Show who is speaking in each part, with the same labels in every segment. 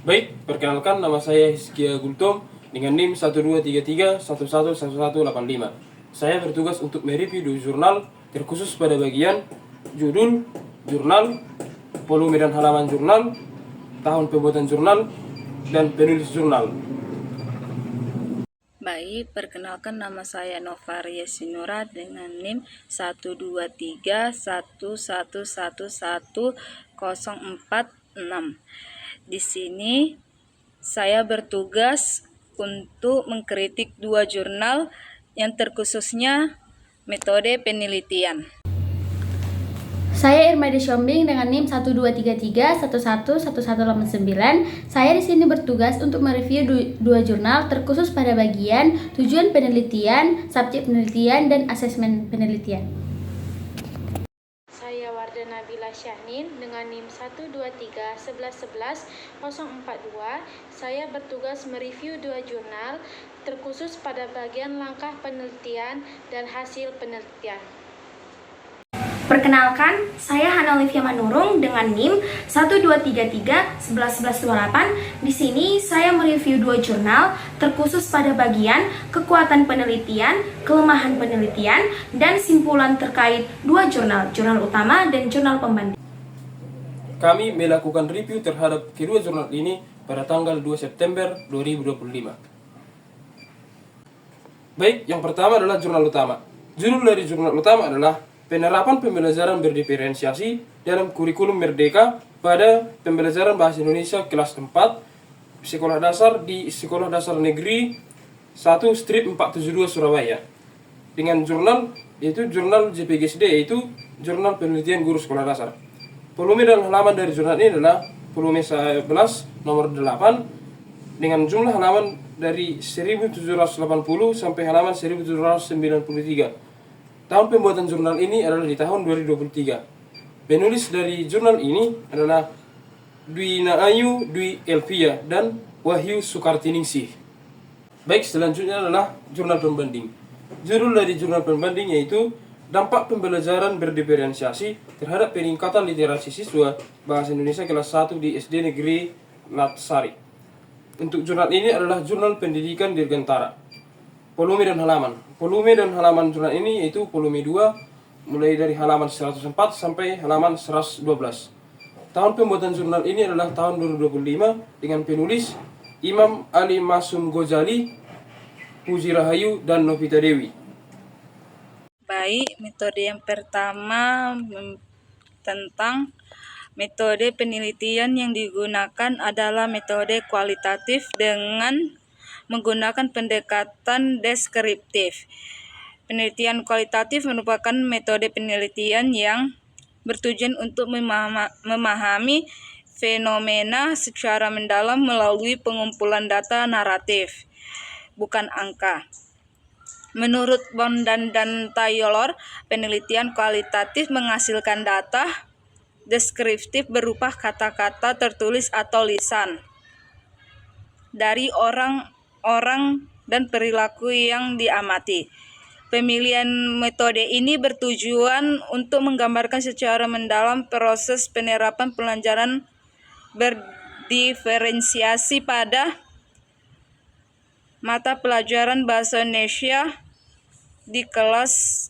Speaker 1: Baik, perkenalkan nama saya Hizkia Gultom dengan NIM 1233111185. Saya bertugas untuk mereview dua jurnal terkhusus pada bagian judul jurnal, volume dan halaman jurnal, tahun pembuatan jurnal, dan penulis jurnal.
Speaker 2: Baik, perkenalkan nama saya Novaria Sinura dengan NIM 12311111046. Di sini saya bertugas untuk mengkritik dua jurnal yang terkhususnya metode penelitian.
Speaker 3: Saya Irmadi Shombing dengan NIM 12331111189. Saya di sini bertugas untuk mereview dua jurnal terkhusus pada bagian tujuan penelitian, subjek penelitian, dan asesmen penelitian.
Speaker 4: Saya Warda Nabila Syahnin dengan NIM 123111042. Saya bertugas mereview dua jurnal terkhusus pada bagian langkah penelitian dan hasil penelitian.
Speaker 5: Perkenalkan, saya Hana Olivia Manurung dengan NIM 123311128. Di sini saya mereview dua jurnal terkhusus pada bagian kekuatan penelitian, kelemahan penelitian, dan simpulan terkait dua jurnal, jurnal utama dan jurnal pembanding.
Speaker 1: Kami melakukan review terhadap kedua jurnal ini pada tanggal 2 September 2025. Baik, yang pertama adalah jurnal utama. Judul dari jurnal utama adalah Penerapan Pembelajaran Berdiferensiasi dalam Kurikulum Merdeka pada Pembelajaran Bahasa Indonesia kelas 4 Sekolah Dasar di Sekolah Dasar Negeri 1 Strip 472 Surabaya. Dengan jurnal yaitu jurnal JPGSD, yaitu Jurnal Penelitian Guru Sekolah Dasar. Volume dan halaman dari jurnal ini adalah volume 11 nomor 8 dengan jumlah halaman dari 1780 sampai halaman 1793. Tahun pembuatan jurnal ini adalah di tahun 2023. Penulis dari jurnal ini adalah Dwi Naayu Dwi Elvia dan Wahyu Sukartiningsih. Baik, selanjutnya adalah jurnal pembanding. Judul dari jurnal pembanding yaitu Dampak Pembelajaran Berdiferensiasi terhadap Peningkatan Literasi Siswa Bahasa Indonesia kelas 1 di SD Negeri Natsari. Untuk jurnal ini adalah jurnal pendidikan Dirgantara. Volume dan halaman. Volume dan halaman jurnal ini yaitu volume 2 mulai dari halaman 104 sampai halaman 112. Tahun pembuatan jurnal ini adalah tahun 2025 dengan penulis Imam Ali Masum Ghazali, Puji Rahayu, dan Novita Dewi.
Speaker 2: Baik, metode yang pertama tentang metode penelitian yang digunakan adalah metode kualitatif dengan menggunakan pendekatan deskriptif. Penelitian kualitatif merupakan metode penelitian yang bertujuan untuk memahami fenomena secara mendalam melalui pengumpulan data naratif, bukan angka. Menurut Bondan dan Taylor, penelitian kualitatif menghasilkan data deskriptif berupa kata-kata tertulis atau lisan dari orang dan perilaku yang diamati. Pemilihan metode ini bertujuan untuk menggambarkan secara mendalam proses penerapan pelajaran berdiferensiasi pada mata pelajaran Bahasa Indonesia di kelas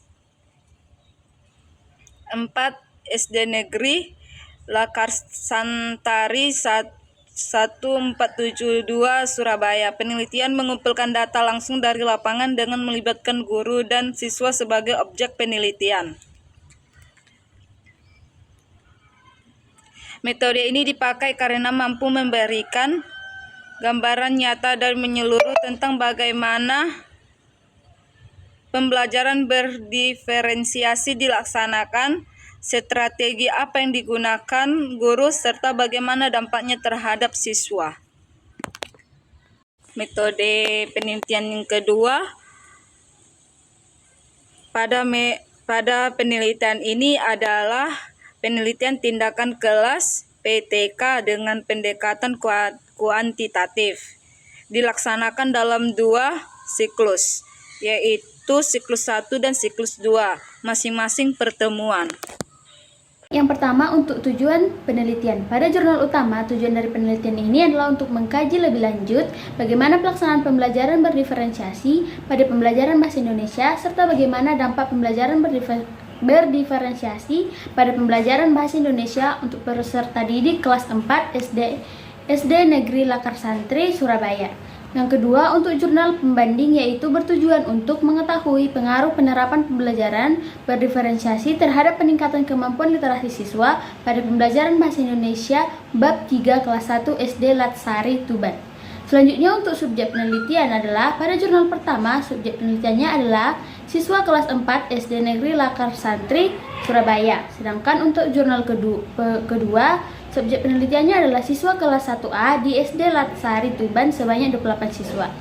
Speaker 2: 4 SD Negeri Lakarsantari 1472 Surabaya. Penelitian mengumpulkan data langsung dari lapangan dengan melibatkan guru dan siswa sebagai objek penelitian. Metode ini dipakai karena mampu memberikan gambaran nyata dan menyeluruh tentang bagaimana pembelajaran berdiferensiasi dilaksanakan, strategi apa yang digunakan guru, serta bagaimana dampaknya terhadap siswa. Metode penelitian yang kedua, pada penelitian ini adalah penelitian tindakan kelas PTK dengan pendekatan kuantitatif. Dilaksanakan dalam 2 siklus, yaitu siklus 1 dan siklus 2, masing-masing pertemuan.
Speaker 3: Yang pertama, untuk tujuan penelitian. Pada jurnal utama, tujuan dari penelitian ini adalah untuk mengkaji lebih lanjut bagaimana pelaksanaan pembelajaran berdiferensiasi pada pembelajaran bahasa Indonesia, serta bagaimana dampak pembelajaran berdiferensiasi pada pembelajaran bahasa Indonesia untuk peserta didik kelas 4 SD Negeri Lakar Santri, Surabaya. Yang kedua, untuk jurnal pembanding, yaitu bertujuan untuk mengetahui pengaruh penerapan pembelajaran berdiferensiasi terhadap peningkatan kemampuan literasi siswa pada pembelajaran bahasa Indonesia bab 3 kelas 1 SD Latsari, Tuban. Selanjutnya, untuk subjek penelitian adalah pada jurnal pertama, subjek penelitiannya adalah siswa kelas 4 SD Negeri Lakar Santri, Surabaya. Sedangkan untuk jurnal kedua subjek penelitiannya adalah siswa kelas 1A di SD Latsari, Tuban sebanyak 28 siswa.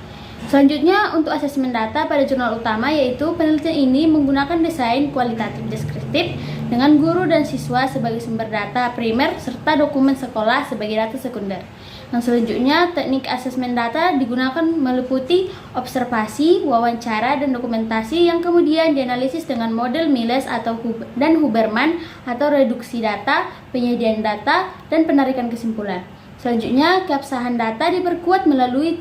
Speaker 3: Selanjutnya, untuk asesmen data pada jurnal utama, yaitu penelitian ini menggunakan desain kualitatif deskriptif dengan guru dan siswa sebagai sumber data primer serta dokumen sekolah sebagai data sekunder. Yang selanjutnya, teknik asesmen data digunakan meliputi observasi, wawancara, dan dokumentasi yang kemudian dianalisis dengan model Miles dan Huberman atau reduksi data, penyediaan data, dan penarikan kesimpulan. Selanjutnya, keabsahan data diperkuat melalui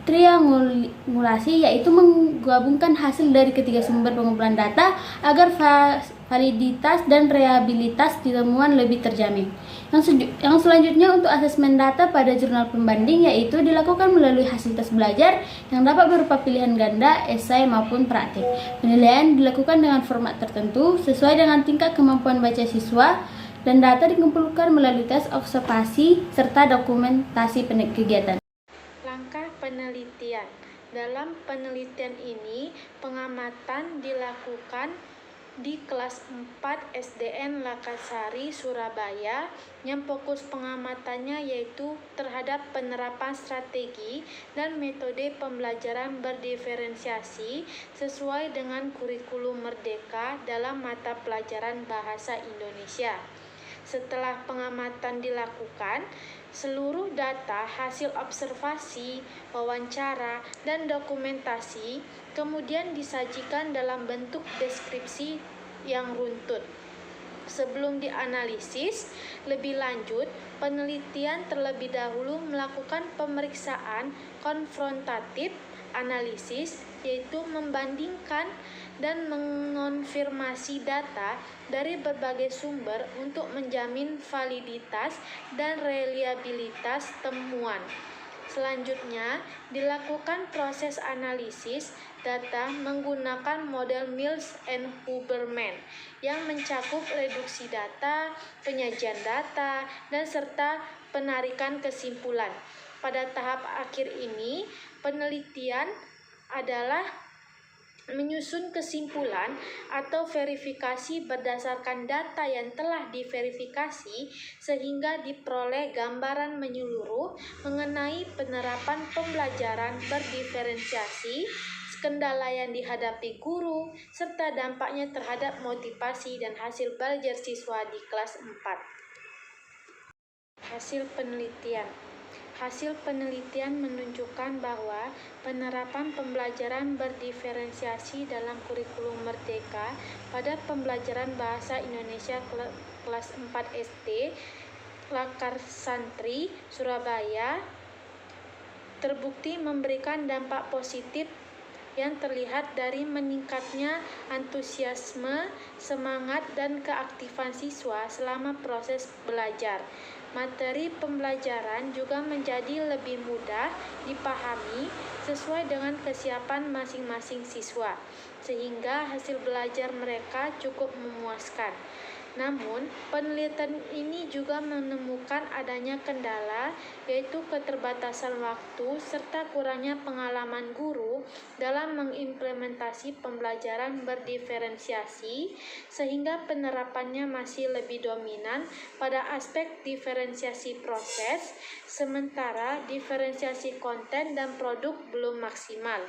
Speaker 3: triangulasi, yaitu menggabungkan hasil dari ketiga sumber pengumpulan data agar validitas dan reliabilitas temuan lebih terjamin. Yang selanjutnya, untuk asesmen data pada jurnal pembanding, yaitu dilakukan melalui hasil tes belajar yang dapat berupa pilihan ganda, esai, maupun praktik. Penilaian dilakukan dengan format tertentu sesuai dengan tingkat kemampuan baca siswa, dan data dikumpulkan melalui tes observasi serta dokumentasi kegiatan.
Speaker 4: Langkah penelitian. Dalam penelitian ini, pengamatan dilakukan di kelas 4 SDN Lakarsari, Surabaya, yang fokus pengamatannya yaitu terhadap penerapan strategi dan metode pembelajaran berdiferensiasi sesuai dengan kurikulum Merdeka dalam mata pelajaran Bahasa Indonesia. Setelah pengamatan dilakukan, seluruh data hasil observasi, wawancara, dan dokumentasi kemudian disajikan dalam bentuk deskripsi yang runtut. Sebelum dianalisis lebih lanjut, penelitian terlebih dahulu melakukan pemeriksaan konfrontatif analisis, yaitu membandingkan dan mengonfirmasi data dari berbagai sumber untuk menjamin validitas dan reliabilitas temuan. Selanjutnya, dilakukan proses analisis data menggunakan model Miles and Huberman yang mencakup reduksi data, penyajian data, dan serta penarikan kesimpulan. Pada tahap akhir ini, penelitian adalah menyusun kesimpulan atau verifikasi berdasarkan data yang telah diverifikasi sehingga diperoleh gambaran menyeluruh mengenai penerapan pembelajaran berdiferensiasi, kendala yang dihadapi guru, serta dampaknya terhadap motivasi dan hasil belajar siswa di kelas 4. Hasil penelitian. Hasil penelitian menunjukkan bahwa penerapan pembelajaran berdiferensiasi dalam kurikulum Merdeka pada pembelajaran Bahasa Indonesia kelas 4 SD Lakar Santri, Surabaya terbukti memberikan dampak positif yang terlihat dari meningkatnya antusiasme, semangat, dan keaktifan siswa selama proses belajar. Materi pembelajaran juga menjadi lebih mudah dipahami sesuai dengan kesiapan masing-masing siswa, sehingga hasil belajar mereka cukup memuaskan. Namun, penelitian ini juga menemukan adanya kendala, yaitu keterbatasan waktu serta kurangnya pengalaman guru dalam mengimplementasi pembelajaran berdiferensiasi, sehingga penerapannya masih lebih dominan pada aspek diferensiasi proses, sementara diferensiasi konten dan produk belum maksimal.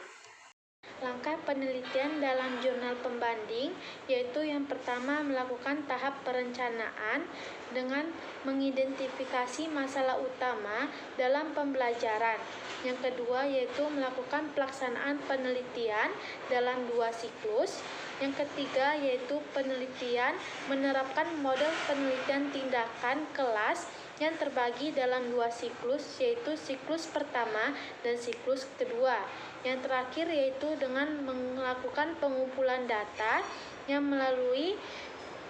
Speaker 4: Langkah penelitian dalam jurnal pembanding yaitu yang pertama melakukan tahap perencanaan dengan mengidentifikasi masalah utama dalam pembelajaran. Yang kedua yaitu melakukan pelaksanaan penelitian dalam 2 siklus. Yang ketiga yaitu penelitian menerapkan model penelitian tindakan kelas yang terbagi dalam 2 siklus, yaitu siklus pertama dan siklus kedua. Yang terakhir yaitu dengan melakukan pengumpulan data yang melalui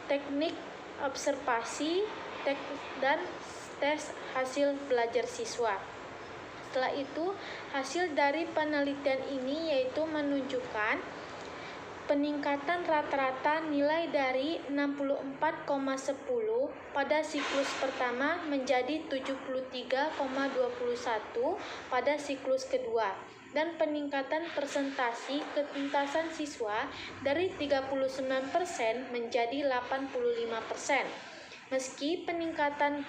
Speaker 4: teknik observasi dan tes hasil belajar siswa. Setelah itu, hasil dari penelitian ini yaitu menunjukkan peningkatan rata-rata nilai dari 64,10 pada siklus pertama menjadi 73,21 pada siklus kedua, dan peningkatan persentasi ketuntasan siswa dari 39% menjadi 85%. Meski peningkatan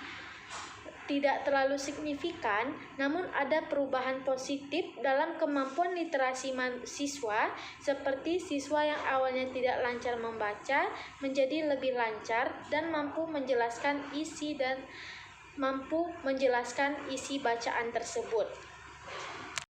Speaker 4: tidak terlalu signifikan, namun ada perubahan positif dalam kemampuan literasi siswa, seperti siswa yang awalnya tidak lancar membaca menjadi lebih lancar dan mampu menjelaskan isi bacaan tersebut.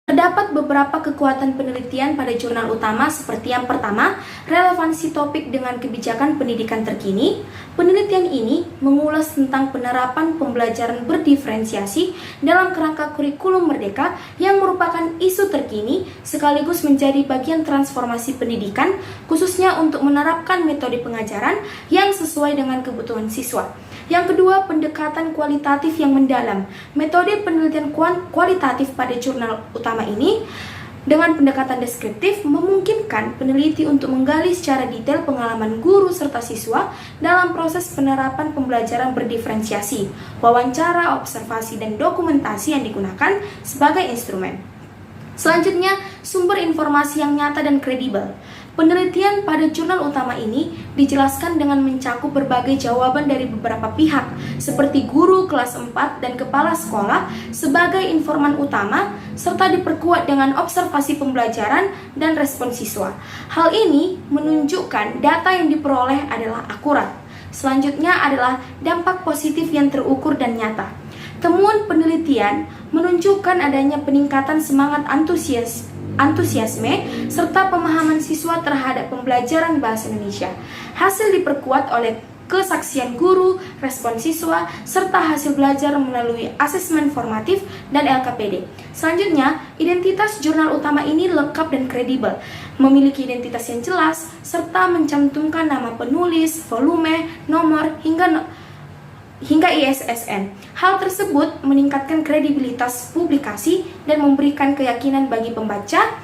Speaker 5: Terdapat beberapa kekuatan penelitian pada jurnal utama seperti yang pertama, relevansi topik dengan kebijakan pendidikan terkini. Penelitian ini mengulas tentang penerapan pembelajaran berdiferensiasi dalam kerangka kurikulum merdeka yang merupakan isu terkini sekaligus menjadi bagian transformasi pendidikan khususnya untuk menerapkan metode pengajaran yang sesuai dengan kebutuhan siswa. Yang kedua, pendekatan kualitatif yang mendalam. Metode penelitian kualitatif pada jurnal utama ini dengan pendekatan deskriptif memungkinkan peneliti untuk menggali secara detail pengalaman guru serta siswa dalam proses penerapan pembelajaran berdiferensiasi, wawancara, observasi, dan dokumentasi yang digunakan sebagai instrumen. Selanjutnya, sumber informasi yang nyata dan kredibel. Penelitian pada jurnal utama ini dijelaskan dengan mencakup berbagai jawaban dari beberapa pihak, seperti guru kelas 4 dan kepala sekolah sebagai informan utama, serta diperkuat dengan observasi pembelajaran dan respon siswa. Hal ini menunjukkan data yang diperoleh adalah akurat. Selanjutnya adalah dampak positif yang terukur dan nyata. Temuan penelitian menunjukkan adanya peningkatan semangat antusiasme serta pemahaman siswa terhadap pembelajaran bahasa Indonesia. Hasil diperkuat oleh kesaksian guru, respon siswa, serta hasil belajar melalui asesmen formatif dan LKPD. Selanjutnya, identitas jurnal utama ini lengkap dan kredibel, memiliki identitas yang jelas, serta mencantumkan nama penulis, volume, nomor, hingga ISSN. Hal tersebut meningkatkan kredibilitas publikasi dan memberikan keyakinan bagi pembaca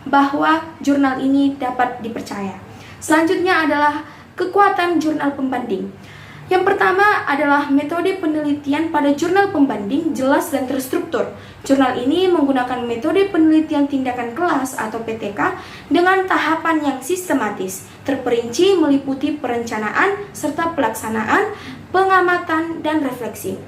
Speaker 5: bahwa jurnal ini dapat dipercaya. Selanjutnya adalah kekuatan jurnal pembanding. Yang pertama adalah metode penelitian pada jurnal pembanding jelas dan terstruktur. Jurnal ini menggunakan metode penelitian tindakan kelas atau PTK dengan tahapan yang sistematis, terperinci meliputi perencanaan serta pelaksanaan, pengamatan, dan refleksi.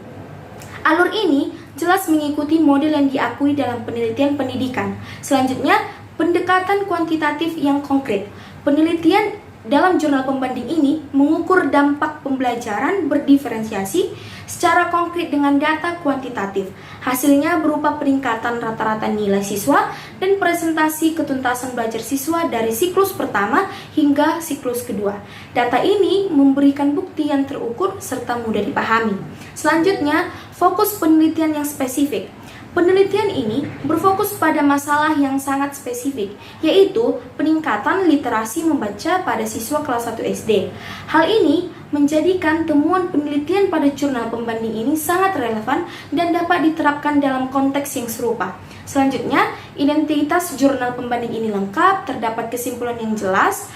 Speaker 5: Alur ini jelas mengikuti model yang diakui dalam penelitian pendidikan. Selanjutnya, pendekatan kuantitatif yang konkret. Penelitian dalam jurnal pembanding ini mengukur dampak pembelajaran berdiferensiasi secara konkret dengan data kuantitatif. Hasilnya berupa peningkatan rata-rata nilai siswa dan presentasi ketuntasan belajar siswa dari siklus pertama hingga siklus kedua. Data ini memberikan bukti yang terukur serta mudah dipahami. Selanjutnya, fokus penelitian yang spesifik. Penelitian ini berfokus pada masalah yang sangat spesifik, yaitu peningkatan literasi membaca pada siswa kelas 1 SD. Hal ini menjadikan temuan penelitian pada jurnal pembanding ini sangat relevan dan dapat diterapkan dalam konteks yang serupa. Selanjutnya, identitas jurnal pembanding ini lengkap, terdapat kesimpulan yang jelas,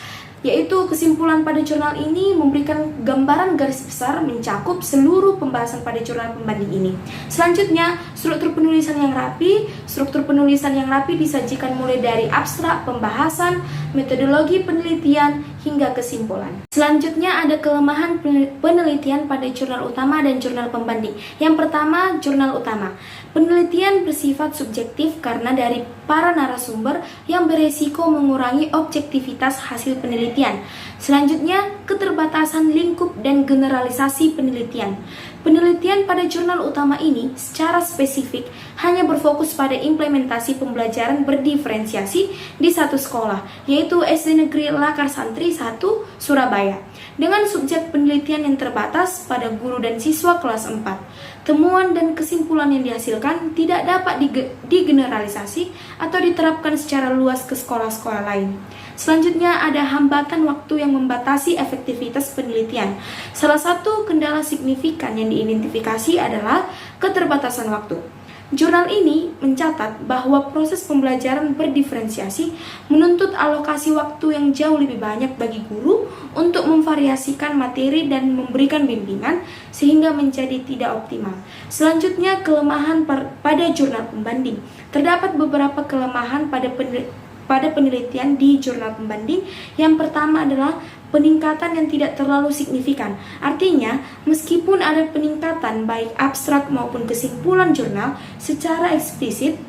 Speaker 5: yaitu kesimpulan pada jurnal ini memberikan gambaran garis besar mencakup seluruh pembahasan pada jurnal pembanding ini. Selanjutnya, Struktur penulisan yang rapi. Struktur penulisan yang rapi disajikan mulai dari abstrak, pembahasan, metodologi penelitian, hingga kesimpulan. Selanjutnya ada kelemahan penelitian pada jurnal utama dan jurnal pembanding. Yang pertama, jurnal utama. Penelitian bersifat subjektif karena dari para narasumber yang beresiko mengurangi objektivitas hasil penelitian. Selanjutnya, keterbatasan lingkup dan generalisasi penelitian. Penelitian pada jurnal utama ini secara spesifik hanya berfokus pada implementasi pembelajaran berdiferensiasi di satu sekolah, yaitu SD Negeri Lakar Santri 1 Surabaya, dengan subjek penelitian yang terbatas pada guru dan siswa kelas 4. Temuan dan kesimpulan yang dihasilkan tidak dapat digeneralisasi atau diterapkan secara luas ke sekolah-sekolah lain. Selanjutnya ada hambatan waktu yang membatasi efektivitas penelitian. Salah satu kendala signifikan yang diidentifikasi adalah keterbatasan waktu. Jurnal ini mencatat bahwa proses pembelajaran berdiferensiasi menuntut alokasi waktu yang jauh lebih banyak bagi guru untuk memvariasikan materi dan memberikan bimbingan sehingga menjadi tidak optimal. Selanjutnya, kelemahan pada jurnal pembanding. Terdapat beberapa kelemahan pada penelitian di jurnal pembanding. Yang pertama adalah peningkatan yang tidak terlalu signifikan. Artinya, meskipun ada peningkatan baik abstrak maupun kesimpulan jurnal secara eksplisit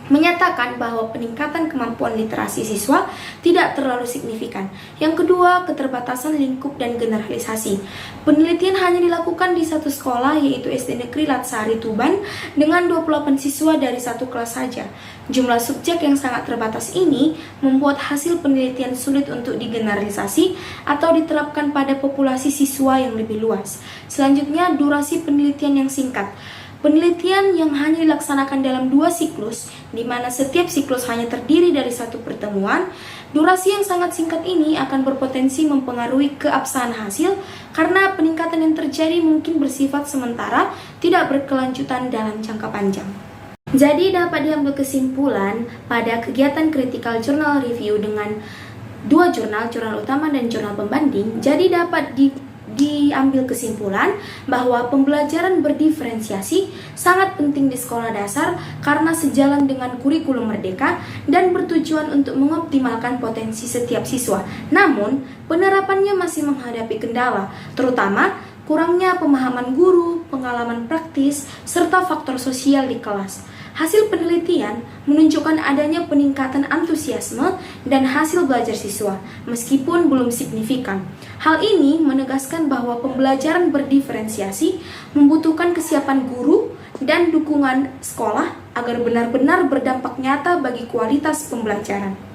Speaker 5: menyatakan bahwa peningkatan kemampuan literasi siswa tidak terlalu signifikan. Yang kedua, keterbatasan lingkup dan generalisasi. Penelitian hanya dilakukan di satu sekolah, yaitu SD Negeri Latsari Tuban, dengan 28 siswa dari satu kelas saja. Jumlah subjek yang sangat terbatas ini membuat hasil penelitian sulit untuk digeneralisasi atau diterapkan pada populasi siswa yang lebih luas. Selanjutnya, durasi penelitian yang singkat. Penelitian yang hanya dilaksanakan dalam 2 siklus, di mana setiap siklus hanya terdiri dari 1 pertemuan, durasi yang sangat singkat ini akan berpotensi mempengaruhi keabsahan hasil karena peningkatan yang terjadi mungkin bersifat sementara, tidak berkelanjutan dalam jangka panjang. Jadi dapat diambil kesimpulan pada kegiatan critical journal review dengan 2 jurnal utama dan jurnal pembanding. Jadi dapat diambil kesimpulan bahwa pembelajaran berdiferensiasi sangat penting di sekolah dasar karena sejalan dengan kurikulum merdeka dan bertujuan untuk mengoptimalkan potensi setiap siswa. Namun, penerapannya masih menghadapi kendala, terutama kurangnya pemahaman guru, pengalaman praktis, serta faktor sosial di kelas. Hasil penelitian menunjukkan adanya peningkatan antusiasme dan hasil belajar siswa, meskipun belum signifikan. Hal ini menegaskan bahwa pembelajaran berdiferensiasi membutuhkan kesiapan guru dan dukungan sekolah agar benar-benar berdampak nyata bagi kualitas pembelajaran.